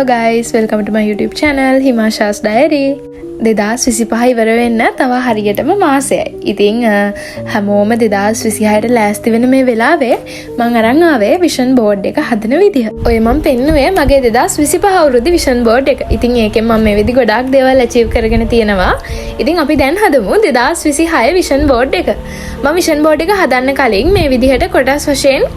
Hello guys, welcome to my YouTube channel Himasha's Diary. 2025 ඉවර වෙන්න තව හරියටම මාසයයි. ඉතින් හැමෝම 2026ට ලෑස්ති වෙන මේ වෙලාවේ මම අරන් ආවේ විෂන් බෝඩ් එක හදන විදිහ. ඔය මම පෙන්නුවේ මගේ 2025 අවුරුද්දේ විෂන් බෝඩ් එක. ඉතින් ඒකෙන් මම මේ විදි ගොඩාක් දේවල් අචීව් කරගෙන තියෙනවා. ඉතින් අපි දැන් හදමු 2026 විෂන් බෝඩ් එක. මම විෂන් බෝඩ් එක හදන්න කලින් මේ විදිහට කොටස් වශයෙන්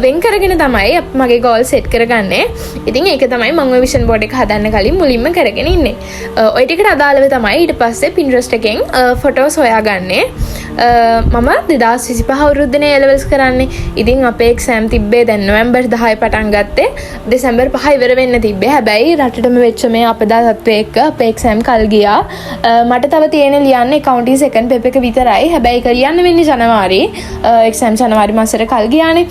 වෙන් කරගෙන තමයි මගේ ගෝල් සෙට් කරගන්නේ. ඉතින් ඒක තමයි මම ඔය විෂන් බෝඩ් එක හදන්න කලින් මුලින්ම කරගෙන ඉන්නේ. ඔය ටිකට අදාළව තමයි ඊට පස්සේ Pinterest එකෙන් ෆොටෝස් හොයාගන්නේ. මම 2025 අවුරුද්දේ A-levels කරන්නේ. ඉතින් අපේ එක්සෑම් තිබ්බේ දැන් නොවැම්බර් 10 පටන් ගත්තේ. දෙසැම්බර් 5 ඉවර වෙන්න තිබ්බේ. හැබැයි රටටම වෙච්ච මේ අපදා තත්ත්වය එක්ක අපේ එක්සෑම් කල් ගියා. මට තව තියෙන ලියන්න accounting second paper එක විතරයි. හැබැයි ඒක ලියන්න වෙන්නේ ජනවාරි. එක්සෑම් ජනවාරි මාසෙට කල් ගියානේ.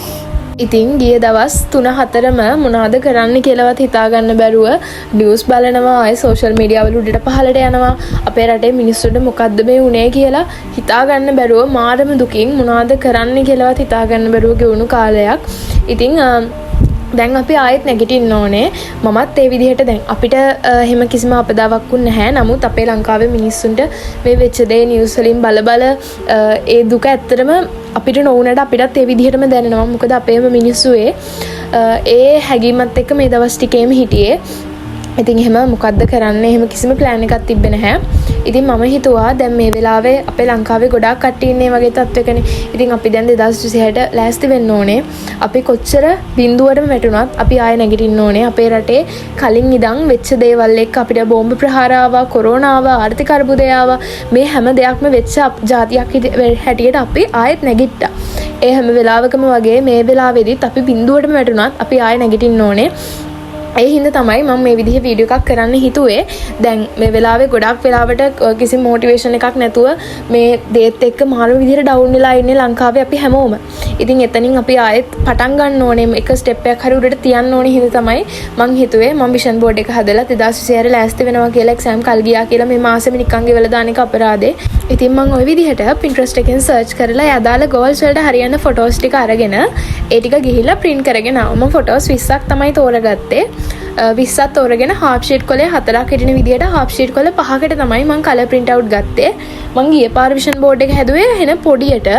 ඉතින් ගිය දවස් 3-4ම මොනවද කරන්න කියලාවත් හිතාගන්න බැරුව නිවුස් බලනවා, ආයේ සෝෂල් මීඩියා වල උඩට පහළට යනවා. අපේ රටේ මිනිස්සුන්ට මොකද්ද මේ වුනේ කියලා හිතාගන්න බැරුව මාරම දුකින් මොනවද කරන්න කියලාවත් හිතාගන්න බැරුව ගෙවුණු කාලයක්. ඉතින් දැන් අපි ආයෙත් නැගිටින්න ඕනේ. මමත් ඒ විදිහට දැන් අපිට එහෙම කිසිම අපදාවක් වුණ නැහැ. නමුත් අපේ ලංකාවේ මිනිස්සුන්ට මේ වෙච්ච දේ නිවුස් වලින් බල ඒ දුක ඇත්තටම අපිට නොවුනට අපිටත් ඒ විදිහටම දැනෙනවා. මොකද අපේම මිනිස්සු ඒ හැඟීමත් එක්ක මේ දවස් ටිකේම හිටියේ. ඉතින් එහෙම මොකද්ද කරන්නේ? එහෙම කිසිම ප්ලෑන් එකක් තිබ්බේ නැහැ. ඉතින් මම හිතුවා දැන් මේ වෙලාවේ අපේ ලංකාවේ ගොඩාක් කට්ටිය ඉන්නේ වගේ තත්ත්වයකනේ. ඉතින් අපි දැන් 2026ට ලෑස්ති වෙන්න ඕනේ. අපි කොච්චර බිඳුවටම වැටුණත් අපි ආයෙ නැගිටින්න ඕනේ. අපේ රටේ කලින් ඉඳන් වෙච්ච දේවල් එක්ක අපිට බෝම්බ ප්‍රහාර ආවා, කොරෝනා ආවා, ආර්ථික අර්බුදය ආවා. මේ හැම දෙයක්ම වෙච්ච ජාතියක් හැටියට අපි ආයෙත් නැගිට්ටා. ඒ හැම වෙලාවකම වගේ මේ වෙලාවේදීත් අපි බිඳුවටම වැටුණත් අපි ආයෙ නැගිටින්න ඕනේ. ඒ හින්දා තමයි මම මේ විදිහේ වීඩියෝ එකක් කරන්න හිතුවේ. දැන් මේ වෙලාවේ ගොඩක් වෙලාවට කිසි මොටිවේෂන් එකක් නැතුව මේ දේත් එක්ක මාරු විදිහට ඩවුන් වෙලා ඉන්නේ ලංකාවේ අපි හැමෝම. ඉතින් එතනින් අපි ආයෙත් පටන් ගන්න ඕනේ. එක ස්ටෙප් එකක් හරි උඩට තියන්න ඕනේ හින්දා තමයි මම හිතුවේ මම විෂන් බෝඩ් එක හදලා 2026 ලෑස්ති වෙනවා කියලා එක්සෑම් කල් ගියා කියලා මේ මාසෙම නිකන් ගෙවලා දාන එක අපරාධේ. ඉතින් මම ওই විදිහට Pinterest එකෙන් සර්ච් කරලා අදාළ ගෝල්ස් වලට හරියන ෆොටෝස් ටික අරගෙන ඒ ටික ගිහිල්ලා print කරගෙන ආවා. මම ෆොටෝස් 20ක් තමයි තෝරගත්තේ. 20ක් තෝරගෙන half sheet කොලේ 4ක් හිටින විදිහට half sheet කොලේ 5කට තමයි මම color print out ගත්තේ. මම ගිය පාර vision board එක හැදුවේ එහෙන පොඩියට.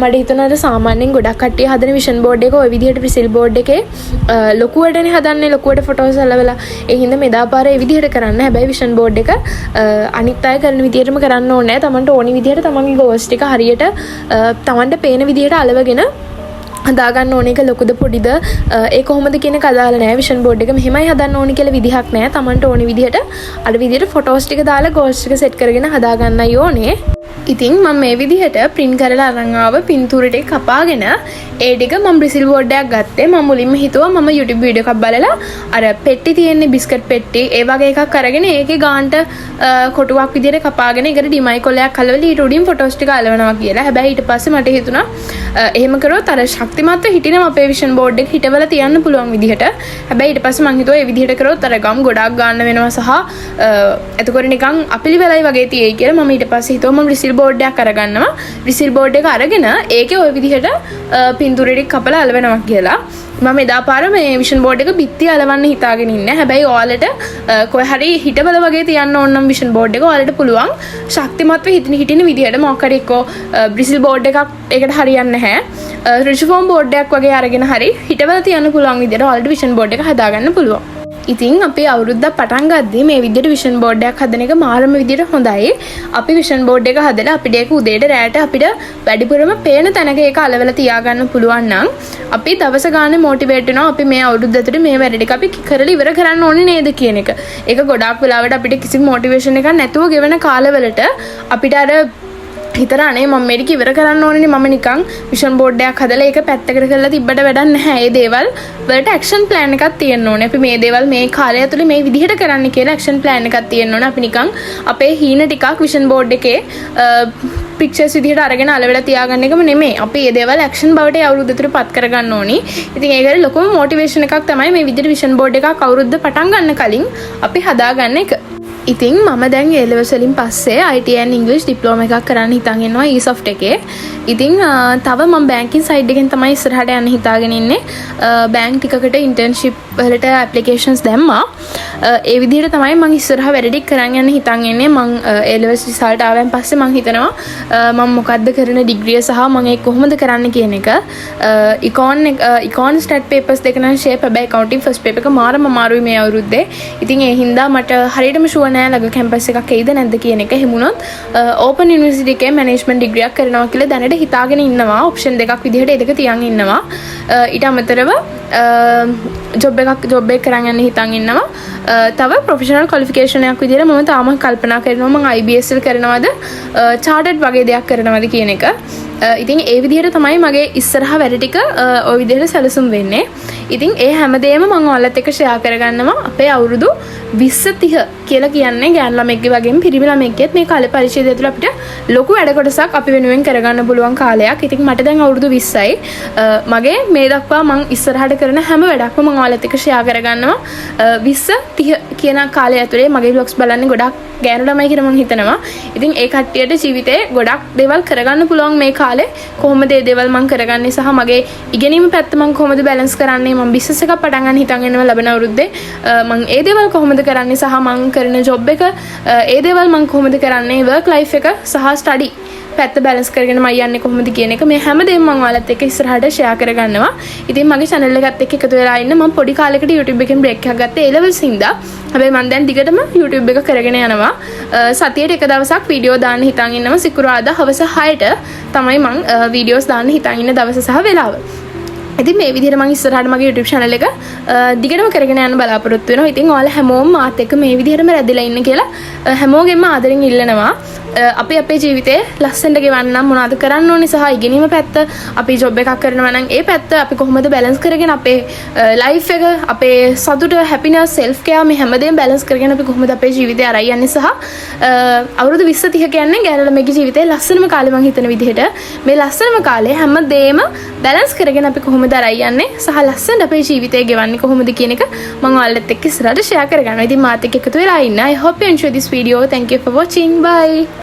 මට හිතුණා සාමාන්‍යයෙන් ගොඩක් කට්ටිය හදන vision board එක ওই විදිහට pencil board එකේ ලොකුවටනේ හදන්නේ, ලොකුවට photos අලවලා. ඒ හින්දා මෙදා පාර ඒ විදිහට කරන්න. හැබැයි vision board එක අනිත් අය කරන විදිහටම කරන්න ඕනේ නැහැ. Tamanට ඕනි විදිහට තමන්ගේ goals ටික හරියට තමන්ට පේන විදිහට අලවගෙන හදාගන්න ඕනේ. එක ලොකුද පොඩිද ඒ කොහොමද කියන එක අදාළ නැහැ. විෂන් බෝඩ් එක මෙහෙමයි හදන්න ඕනේ කියලා විදිහක් නැහැ. Tamanට ඕනි විදිහට අර විදිහට ෆොටෝස් ටික දාලා ගෝල්ස් ටික සෙට් කරගෙන හදාගන්නයි ඕනේ. ඉතින් මම මේ විදිහට print කරලා අරන් ආව පින්තූර ටික කපාගෙන ඒ ටික මම බ්‍රිසිල් බෝඩ් එකක් ගත්තේ. මම මුලින්ම හිතුවා මම YouTube වීඩියෝ එකක් බලලා අර පෙට්ටි තියෙන්නේ බිස්කට් පෙට්ටි ඒ වගේ එකක් අරගෙන ඒකේ ගාන්ට කොටුවක් විදිහට කපාගෙන ඒකට ඩිමයි කොලයක් අලවලා ඊට උඩින් ෆොටෝස් ටික අලවනවා කියලා. හැබැයි ඊට පස්සේ මට හිතුණා එහෙම කරොත් අර ශක්තිමත්ව හිටිනවා අපේ විෂන් බෝඩ් එක හිටවලා තියන්න පුළුවන් විදිහට. හැබැයි ඊට පස්සේ මම හිතුවා ඒ විදිහට කරොත් අර ගම් ගොඩක් ගන්න වෙනවා සහ එතකොට නිකන් අපිලි වෙලයි වගේ තියෙයි කියලා මම ඊට පස්සේ හිතුවා මම රිසිල් බෝඩ් එකක් අරගන්නවා. රිසිල් බෝඩ් එක අරගෙන ඒකේ ওই විදිහට පින්තූරෙ ටික කපලා අලවනවා කියලා. මම එදා පාර මේ විෂන් බෝඩ් එක බිත්ති අලවන්න හිතාගෙන ඉන්නේ. හැබැයි ඔයාලට කොහේ හරි හිටවල වගේ තියන්න ඕන නම් විෂන් බෝඩ් එක ඔයාලට පුළුවන් ශක්තිමත්ව හිටින විදිහට මොකක් හරි එක්ක බ්‍රිසිල් බෝඩ් එකක් ඒකට හරියන්නේ නැහැ. රිජිෆෝම් බෝඩ් එකක් වගේ අරගෙන හරි හිටවල තියන්න පුළුවන් විදිහට ඔයාලට විෂන් බෝඩ් එක හදාගන්න පුළුවන්. ඉතින් අපි අවුරුද්දක් පටන් ගද්දී මේ විදිහට විෂන් බෝඩ් එකක් හදන එක මාරම විදිහට හොඳයි. අපි විෂන් බෝඩ් එක හදලා අපිට ඒක උදේට රැයට අපිට වැඩිපුරම පේන තැනක ඒක අලවලා තියාගන්න පුළුවන් නම් අපි දවස ගානේ මොටිවේට් වෙනවා. අපි මේ අවුරුද්ද ඇතුලේ මේ වැඩ ටික අපි කරලා ඉවර කරන්න ඕනේ නේද කියන එක. ඒක ගොඩාක් වෙලාවට අපිට කිසිම මොටිවේෂන් එකක් නැතුව ගෙවන කාලවලට අපිට අර හිතර අනේ මම මේක ඉවර කරන්න ඕනේ නේ. මම නිකන් විෂන් බෝඩ් එකක් හදලා ඒක පැත්තකට කරලා තිබ්බට වැඩක් නැහැ. ඒ දේවල් වලට ඇක්ෂන් ප්ලෑන් එකක් තියෙන්න ඕනේ. අපි මේ දේවල් මේ කාලය ඇතුලේ මේ විදිහට කරන්න කියලා ඇක්ෂන් ප්ලෑන් එකක් තියෙන්න ඕනේ. අපි නිකන් අපේ හීන ටිකක් විෂන් බෝඩ් එකේ පික්චර්ස් විදිහට අරගෙන අලවලා තියාගන්න එකම නෙමෙයි. අපි මේ දේවල් ඇක්ෂන් බවට අවුරුද්ද තුර පත් කරගන්න ඕනි. ඉතින් ඒකට ලොකුම මොටිවේෂන් එකක් තමයි මේ විදිහට විෂන් බෝඩ් එකක් අවුරුද්ද පටන් ගන්න කලින් අපි හදාගන්න එක. ඉතින් මම දැන් A levels වලින් පස්සේ IT and English diploma එකක් කරන්න හිතාගෙන ඉන්නවා eSoft එකේ. ඉතින් තව මම banking side එකෙන් තමයි ඉස්සරහට යන්න හිතාගෙන ඉන්නේ. bank ටිකකට internship වලට applications දැම්මා. ඒ විදිහට තමයි මම ඉස්සරහ වැඩ ටික කරන් යන්න හිතන් ඉන්නේ. මම A levels result ආවෙන් පස්සේ මම හිතනවා මම මොකද්ද කරන degree සහ මම ඒක කොහොමද කරන්න කියන එක. econ stat papers දෙක නම් shape හැබැයි accounting first paper එක මාරම අමාරුයි මේ අවුරුද්දේ. ඉතින් ඒ හින්දා මට හරියටම sure නෑ ළඟ campus එකක් එයිද නැද්ද කියන එක. හිමුණොත් open university එකේ management degree එකක් කරනවා කියලා දැනට හිතාගෙන ඉන්නවා. option දෙකක් විදිහට ඒක තියන් ඉන්නවා. ඊට අමතරව job එක කරන් යන්න හිතන් ඉන්නවා. තව professional qualification එකක් විදිහට මම තාම කල්පනා කරනවා මම IBS එක කරනවද chartered වගේ දෙයක් කරනවද කියන එක. ඉතින් ඒ විදිහට තමයි මගේ ඉස්සරහ වැඩ ටික ওই විදිහට සැලසුම් වෙන්නේ. ඉතින් ඒ හැමදේම මම ඔයාලත් එක්ක ෂෙයා කරගන්නවා. අපේ අවුරුදු 20-30 කියලා කියන්නේ ගෑනු ළමෙක්ගේ වගේම පිරිමි ළමෙක්ගෙත් මේ කාලේ පරිච්ඡේදය තුළ අපිට ලොකු වැඩ කොටසක් අපි වෙනුවෙන් කරගන්න පුළුවන් කාලයක්. ඉතින් මට දැන් අවුරුදු 20යි. මගේ මේ දක්වා මම ඉස්සරහට කරන හැම වැඩක්ම මම ඔයාලත් එක්ක ෂෙයා කරගන්නවා. 20-30 කියන කාලය ඇතුලේ මගේ vlogs බලන්නේ ගොඩක් ගෑනු ළමයි කියලා මම හිතනවා. ඉතින් ඒ කට්ටියට ජීවිතේ ගොඩක් දේවල් කරගන්න පුළුවන් මේ කාලේ. කොහොමද ඒ දේවල් මම කරගන්නේ සහ මගේ ඉගෙනීම පැත්ත මම කොහොමද බැලන්ස් කරන්නේ, මම බිස්නස් එකක් පටන් ගන්න හිතන් ඉන්නවා ලබන අවුරුද්දේ. මම ඒ දේවල් කොහොමද කරන්නේ සහ මම කරන ජොබ් එක ඒ දේවල් මම කොහොමද කරන්නේ, work life එක සහ study පැත්ත බැලන්ස් කරගෙන මම යන්නේ කොහොමද කියන එක මේ හැමදේම මම ඔයාලත් එක්ක ඉස්සරහට ෂෙයා කරගන්නවා. ඉතින් මගේ channel එකත් එක්ක එකතු වෙලා ඉන්න මම පොඩි කාලයකට YouTube එකෙන් break එකක් ගත්තේ A levels හින්දා. හැබැයි මම දැන් දිගටම YouTube එක කරගෙන යනවා. සතියේට එක දවසක් වීඩියෝ දාන්න හිතන් ඉන්නවා. සිකුරාදා හවස 6ට තමයි මම වීඩියෝස් දාන්න හිතන් ඉන්න දවස සහ වෙලාව. ඉතින් මේ විදිහට මම ඉස්සරහට මගේ YouTube channel එක දිගටම කරගෙන යන්න බලාපොරොත්තු වෙනවා. ඉතින් ඔයාලා හැමෝම මාත් එක්ක මේ විදිහටම රැඳිලා ඉන්න කියලා හැමෝගෙම ආදරෙන් ඉල්ලනවා. අපි අපේ ජීවිතේ ලස්සනට ගෙවන්න නම් මොනවද කරන්න ඕනේ සහ ඉගෙනීම පැත්ත අපි ජොබ් එකක් කරනවා නම් ඒ පැත්ත අපි කොහොමද බැලන්ස් කරගෙන අපේ ලයිෆ් එක අපේ සතුට හැපිනස් self care මේ හැමදේම බැලන්ස් කරගෙන අපි කොහොමද අපේ ජීවිතය අරයි යන්නේ සහ අවුරුදු 20-30 කියන්නේ ගෑනු ළමයිගේ ජීවිතේ ලස්සනම කාලේ මම හිතන විදිහට මේ ලස්සනම කාලේ හැමදේම බැලන්ස් කරගෙන අපි කොහොමද අරයි යන්නේ සහ ලස්සනට අපේ ජීවිතය ගෙවන්නේ කොහොමද කියන එක මම ඔයාලත් එක්ක ඉස්සරහට ෂෙයා කරගන්නවා. ඉතින් මාත් එක්ක එකතු වෙලා ඉන්න. I hope you enjoy this video. Thank you for watching. Bye.